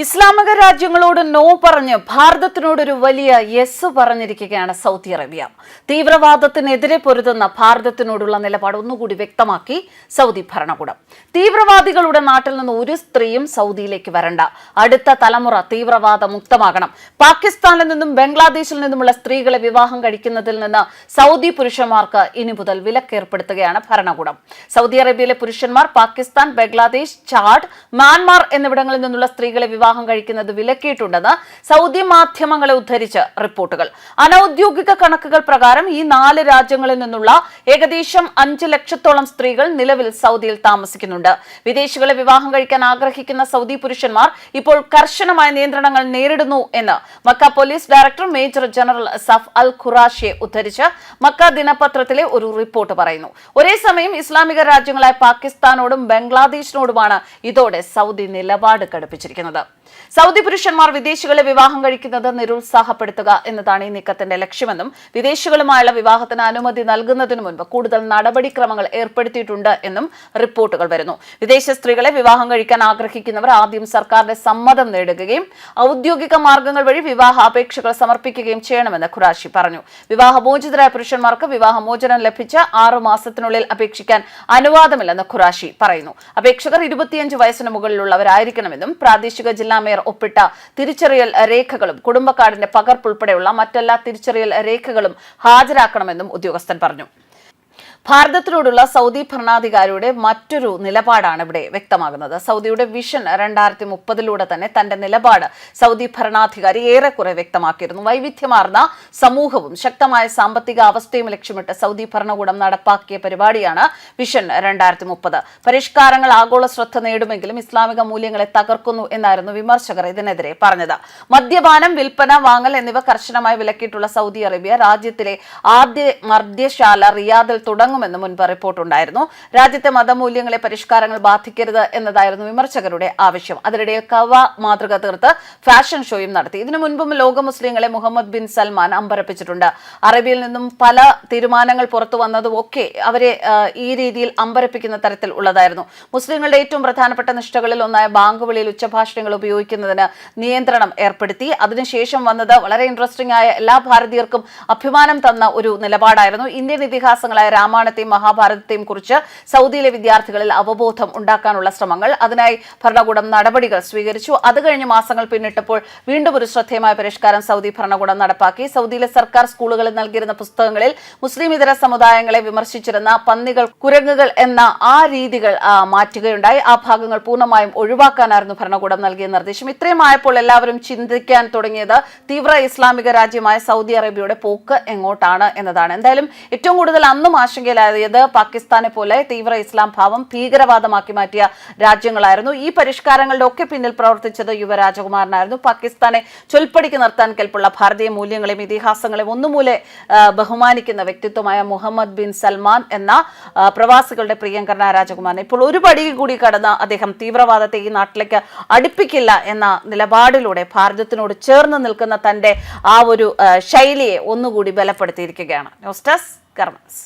ഇസ്ലാമിക രാജ്യങ്ങളോട് നോ പറഞ്ഞ് ഭാരതത്തിനോടൊരു വലിയ യെസ് പറഞ്ഞിരിക്കുകയാണ് സൗദി അറേബ്യ. തീവ്രവാദത്തിനെതിരെ പൊരുതുന്ന ഭാരതത്തിനോടുള്ള നിലപാട് ഒന്നുകൂടി വ്യക്തമാക്കി സൗദി ഭരണകൂടം. തീവ്രവാദികളുടെ നാട്ടിൽ നിന്ന് ഒരു സ്ത്രീയും സൗദിയിലേക്ക് വരണ്ട, അടുത്ത തലമുറ തീവ്രവാദ മുക്തമാകണം. പാകിസ്ഥാനിൽ നിന്നും ബംഗ്ലാദേശിൽ നിന്നുമുള്ള സ്ത്രീകളെ വിവാഹം കഴിക്കുന്നതിൽ നിന്ന് സൗദി പുരുഷന്മാർക്ക് ഇനി മുതൽ വിലക്കേർപ്പെടുത്തുകയാണ് ഭരണകൂടം. സൗദി അറേബ്യയിലെ പുരുഷന്മാർ പാകിസ്ഥാൻ, ബംഗ്ലാദേശ്, ചാഡ്, മ്യാൻമാർ എന്നിവിടങ്ങളിൽ നിന്നുള്ള സ്ത്രീകളെ വിവാഹം കഴിക്കുന്നത് വിലക്കിയിട്ടുണ്ടെന്ന് സൗദി മാധ്യമങ്ങളെ ഉദ്ധരിച്ച് റിപ്പോർട്ടുകൾ. അനൌദ്യോഗിക കണക്കുകൾ പ്രകാരം ഈ 4 രാജ്യങ്ങളിൽ നിന്നുള്ള ഏകദേശം 5 ലക്ഷത്തോളം സ്ത്രീകൾ നിലവിൽ സൗദിയിൽ താമസിക്കുന്നുണ്ട്. വിദേശികളെ വിവാഹം കഴിക്കാൻ ആഗ്രഹിക്കുന്ന സൗദി പുരുഷന്മാർ ഇപ്പോൾ കർശനമായ നിയന്ത്രണങ്ങൾ നേരിടുന്നു എന്ന് Mecca police director major general സഫ് അൽ ഖുറാഷിയെ ഉദ്ധരിച്ച് മക്ക ദിനപത്രത്തിലെ ഒരു റിപ്പോർട്ട് പറയുന്നു. ഒരേ സമയം ഇസ്ലാമിക രാജ്യങ്ങളായ പാകിസ്ഥാനോടും ബംഗ്ലാദേശിനോടുമാണ് ഇതോടെ സൗദി നിലപാട് കടുപ്പിച്ചിരിക്കുന്നത്. സൗദി പുരുഷന്മാർ വിദേശികളെ വിവാഹം കഴിക്കുന്നത് നിരുത്സാഹപ്പെടുത്തുക എന്നതാണ് ഈ നീക്കത്തിന്റെ ലക്ഷ്യമെന്നും വിദേശികളുമായുള്ള വിവാഹത്തിന് അനുമതി നൽകുന്നതിന് മുൻപ് കൂടുതൽ നടപടിക്രമങ്ങൾ ഏർപ്പെടുത്തിയിട്ടുണ്ട് എന്നും റിപ്പോർട്ടുകൾ വരുന്നു. വിദേശ സ്ത്രീകളെ വിവാഹം കഴിക്കാൻ ആഗ്രഹിക്കുന്നവർ ആദ്യം സർക്കാരിന്റെ സമ്മതം നേടുകയും ഔദ്യോഗിക മാർഗങ്ങൾ വഴി വിവാഹ അപേക്ഷകൾ സമർപ്പിക്കുകയും ചെയ്യണമെന്ന് ഖുറാഷി പറഞ്ഞു. വിവാഹമോചിതരായ പുരുഷന്മാർക്ക് വിവാഹമോചനം ലഭിച്ച 6 മാസത്തിനുള്ളിൽ അപേക്ഷിക്കാൻ അനുവാദമില്ലെന്ന് ഖുറാഷി പറയുന്നു. അപേക്ഷകർ 25 വയസ്സിന് മുകളിലുള്ളവരായിരിക്കണമെന്നും പ്രാദേശിക ജില്ലാ മേയർ ഒപ്പിട്ട തിരിച്ചറിയൽ രേഖകളും കുടുംബക്കാർഡിന്റെ പകർപ്പ് ഉൾപ്പെടെയുള്ള മറ്റെല്ലാ തിരിച്ചറിയൽ രേഖകളും ഹാജരാക്കണമെന്നും ഉദ്യോഗസ്ഥൻ പറഞ്ഞു. ഭാരതത്തിനോടുള്ള സൗദി ഭരണാധികാരിയുടെ മറ്റൊരു നിലപാടാണ് ഇവിടെ വ്യക്തമാകുന്നത്. സൗദിയുടെ വിഷൻ 2030 തന്നെ തന്റെ നിലപാട് സൗദി ഭരണാധികാരി ഏറെക്കുറെ വ്യക്തമാക്കിയിരുന്നു. വൈവിധ്യമാർന്ന സമൂഹവും ശക്തമായ സാമ്പത്തിക അവസ്ഥയും ലക്ഷ്യമിട്ട് സൗദി ഭരണകൂടം നടപ്പാക്കിയ പരിപാടിയാണ് വിഷൻ 2030. പരിഷ്കാരങ്ങൾ ആഗോള ശ്രദ്ധ നേടുമെങ്കിലും ഇസ്ലാമിക മൂല്യങ്ങളെ തകർക്കുന്നു എന്നായിരുന്നു വിമർശകർ ഇതിനെതിരെ പറഞ്ഞത്. മദ്യപാനം, വിൽപ്പന, വാങ്ങൽ എന്നിവ കർശനമായി വിലക്കിയിട്ടുള്ള സൗദി അറേബ്യ രാജ്യത്തിലെ ആദ്യ മദ്യശാല റിയാദിൽ തുടങ്ങുമെന്ന് മുൻപ് റിപ്പോർട്ടുണ്ടായിരുന്നു. രാജ്യത്തെ മതമൂല്യങ്ങളെ പരിഷ്കാരങ്ങൾ ബാധിക്കരുത് എന്നതായിരുന്നു വിമർശകരുടെ ആവശ്യം. അതിനിടെ കവ മാതൃക തീർത്ത് ഫാഷൻ ഷോയും നടത്തി. ഇതിനു മുൻപും ലോക മുസ്ലിങ്ങളെ മുഹമ്മദ് ബിൻ സൽമാൻ അമ്പരപ്പിച്ചിട്ടുണ്ട്. അറേബ്യയിൽ നിന്നും പല തീരുമാനങ്ങൾ പുറത്തു വന്നതും ഒക്കെ അവരെ ഈ രീതിയിൽ അമ്പരപ്പിക്കുന്ന തരത്തിൽ ഉള്ളതായിരുന്നു. മുസ്ലിങ്ങളുടെ ഏറ്റവും പ്രധാനപ്പെട്ട നിഷ്ഠകളിൽ ഒന്നായ ബാങ്ക് വിളിയിൽ ഉച്ചഭാഷണങ്ങൾ ഉപയോഗിക്കുന്നതിന് നിയന്ത്രണം ഏർപ്പെടുത്തി. അതിനുശേഷം വന്നത് വളരെ ഇൻട്രസ്റ്റിംഗ് ആയ എല്ലാ ഭാരതീയർക്കും അഭിമാനം തന്ന ഒരു നിലപാടായിരുന്നു. ഇന്ത്യൻ ഇതിഹാസങ്ങളായ രാമായണത്തെയും മഹാഭാരതത്തെയും കുറിച്ച് സൗദിയിലെ വിദ്യാർത്ഥികളിൽ അവബോധം ഉണ്ടാക്കാനുള്ള ശ്രമങ്ങൾ. അതിനായി ഭരണകൂടം നടപടികൾ സ്വീകരിച്ചു. അത് കഴിഞ്ഞ് മാസങ്ങൾ പിന്നിട്ടപ്പോൾ വീണ്ടും ഒരു ശ്രദ്ധേയമായ പരിഷ്കാരം സൗദി ഭരണകൂടം നടപ്പാക്കി. സൗദിയിലെ സർക്കാർ സ്കൂളുകളിൽ നൽകിയിരുന്ന പുസ്തകങ്ങളിൽ മുസ്ലിം ഇതര സമുദായങ്ങളെ വിമർശിച്ചിരുന്ന പന്നികൾ, കുരങ്ങുകൾ എന്ന ആ രീതികൾ മാറ്റുകയുണ്ടായി. ആ ഭാഗങ്ങൾ പൂർണ്ണമായും ഒഴിവാക്കാനായിരുന്നു ഭരണകൂടം നൽകിയ നിർദ്ദേശം. ഇത്രയും ആയപ്പോൾ എല്ലാവരും ചിന്തിക്കാൻ തുടങ്ങിയത് തീവ്ര ഇസ്ലാമിക രാജ്യമായ സൗദി അറേബ്യയുടെ പോക്ക് എങ്ങോട്ടാണ് എന്നതാണ്. എന്തായാലും ഏറ്റവും കൂടുതൽ അന്നും ആശങ്കയിലായത് പാകിസ്ഥാനെ പോലെ തീവ്ര ഇസ്ലാം ഭാവം ഭീകരവാദമാക്കി മാറ്റിയ രാജ്യങ്ങളായിരുന്നു. ഈ പരിഷ്കാരങ്ങളുടെ ഒക്കെ പിന്നിൽ പ്രവർത്തിച്ചത് യുവരാജകുമാരനായിരുന്നു. പാകിസ്ഥാനെ ചൊൽപ്പടിക്ക് നിർത്താൻ കെൽപ്പുള്ള ഭാരതീയ മൂല്യങ്ങളെയും ഇതിഹാസങ്ങളെയും ഒന്നുമൂലെ ബഹുമാനിക്കുന്ന വ്യക്തിത്വമായ മുഹമ്മദ് ബിൻ സൽമാൻ എന്ന പ്രവാസികളുടെ പ്രിയങ്കരനായ രാജകുമാരൻ ഇപ്പോൾ ഒരു പടി കൂടി കടന്ന് അദ്ദേഹം തീവ്രവാദത്തെ ഈ നാട്ടിലേക്ക് അടുപ്പിക്കില്ല എന്ന നിലപാടിലൂടെ ഭാരതത്തിനോട് ചേർന്ന് നിൽക്കുന്ന തന്റെ ആ ഒരു ശൈലിയെ ഒന്നുകൂടി ബലപ്പെടുത്തിയിരിക്കുകയാണ്. News desk കർമ്മസ്.